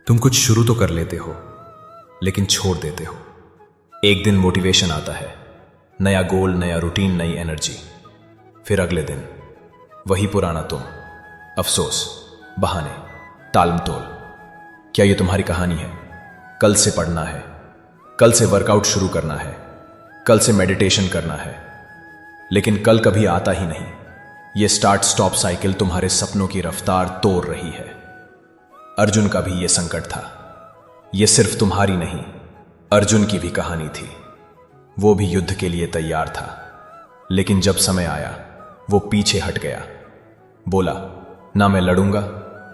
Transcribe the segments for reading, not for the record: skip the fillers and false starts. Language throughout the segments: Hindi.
तुम कुछ शुरू तो कर लेते हो लेकिन छोड़ देते हो। एक दिन मोटिवेशन आता है, नया गोल, नया रूटीन, नई एनर्जी। फिर अगले दिन वही पुराना तुम, अफसोस, बहाने, टालमटोल। क्या ये तुम्हारी कहानी है? कल से पढ़ना है, कल से वर्कआउट शुरू करना है, कल से मेडिटेशन करना है, लेकिन कल कभी आता ही नहीं। ये स्टार्ट स्टॉप साइकिल तुम्हारे सपनों की रफ्तार तोड़ रही है। अर्जुन का भी ये संकट था। ये सिर्फ तुम्हारी नहीं, अर्जुन की भी कहानी थी। वो भी युद्ध के लिए तैयार था, लेकिन जब समय आया वो पीछे हट गया। बोला, ना मैं लड़ूंगा,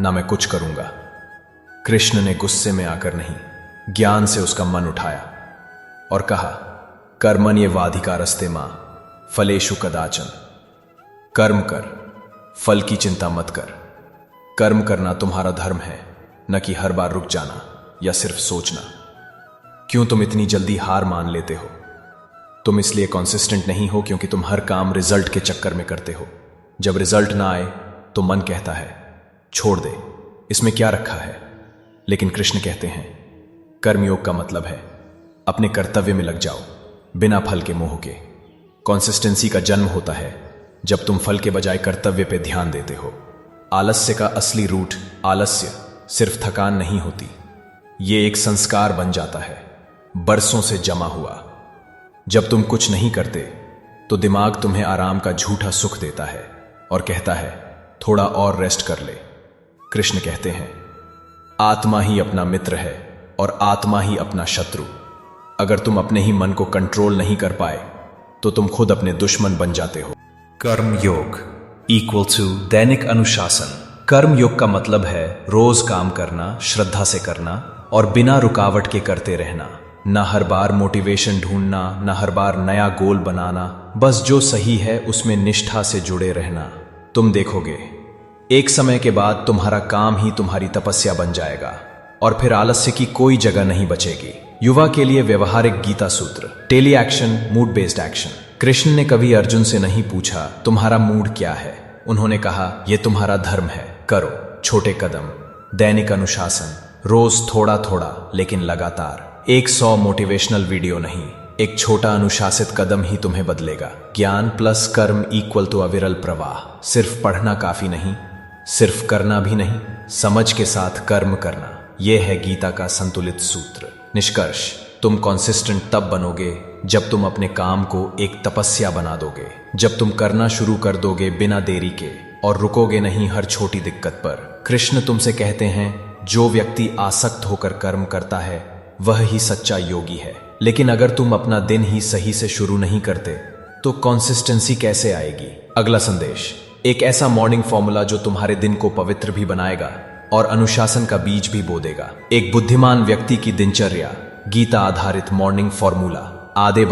ना मैं कुछ करूंगा। कृष्ण ने गुस्से में आकर नहीं, ज्ञान से उसका मन उठाया और कहा, कर्मण्य वाधिकारस्ते मां फलेषु कदाचन। कर्म कर, फल की चिंता मत कर। कर्म करना तुम्हारा धर्म है, न कि हर बार रुक जाना या सिर्फ सोचना। क्यों तुम इतनी जल्दी हार मान लेते हो? तुम इसलिए कॉन्सिस्टेंट नहीं हो क्योंकि तुम हर काम रिजल्ट के चक्कर में करते हो। जब रिजल्ट ना आए तो मन कहता है, छोड़ दे, इसमें क्या रखा है। लेकिन कृष्ण कहते हैं, कर्मयोग का मतलब है अपने कर्तव्य में लग जाओ, बिना फल के मोह के। कॉन्सिस्टेंसी का जन्म होता है जब तुम फल के बजाय कर्तव्य पे ध्यान देते हो। आलस्य का असली रूट आलस्य सिर्फ थकान नहीं होती, ये एक संस्कार बन जाता है, बरसों से जमा हुआ। जब तुम कुछ नहीं करते तो दिमाग तुम्हें आराम का झूठा सुख देता है और कहता है, थोड़ा और रेस्ट कर ले। कृष्ण कहते हैं, आत्मा ही अपना मित्र है और आत्मा ही अपना शत्रु। अगर तुम अपने ही मन को कंट्रोल नहीं कर पाए तो तुम खुद अपने दुश्मन बन जाते हो। कर्म योग इक्वल टू दैनिक अनुशासन। कर्म योग का मतलब है रोज काम करना, श्रद्धा से करना और बिना रुकावट के करते रहना। ना हर बार मोटिवेशन ढूंढना, ना हर बार नया गोल बनाना, बस जो सही है उसमें निष्ठा से जुड़े रहना। तुम देखोगे एक समय के बाद तुम्हारा काम ही तुम्हारी तपस्या बन जाएगा और फिर आलस्य की कोई जगह नहीं बचेगी। युवा के लिए व्यवहारिक गीता सूत्र, daily action, mood based action. Krishna ने कभी अर्जुन से नहीं पूछा तुम्हारा मूड क्या है। उन्होंने कहा, यह तुम्हारा धर्म है, करो। छोटे कदम, दैनिक अनुशासन, रोज थोड़ा थोड़ा लेकिन लगातार। 100 मोटिवेशनल वीडियो नहीं, एक छोटा अनुशासित कदम ही तुम्हें बदलेगा। ज्ञान प्लस कर्म इक्वल टू अविरल प्रवाह। सिर्फ पढ़ना काफी नहीं, सिर्फ करना भी नहीं, समझ के साथ कर्म करना। यह है गीता का संतुलित सूत्र। निष्कर्ष, तुम कॉन्सिस्टेंट तब बनोगे जब तुम अपने काम को एक तपस्या बना दोगे, जब तुम करना शुरू कर दोगे बिना देरी के और रुकोगे नहीं हर छोटी दिक्कत पर। कृष्ण तुमसे कहते हैं, जो व्यक्ति आसक्त होकर कर्म करता है वह ही सच्चा योगी है। लेकिन अगर तुम अपना दिन ही सही से शुरू नहीं करते तो कॉन्सिस्टेंसी कैसे आएगी? अगला संदेश, एक ऐसा मॉर्निंग फॉर्मूला जो तुम्हारे दिन को पवित्र भी बनाएगा और अनुशासन का बीज भी बो देगा। एक बुद्धिमान व्यक्ति की दिनचर्या, गीता आधारित मॉर्निंग फॉर्मूला। आधे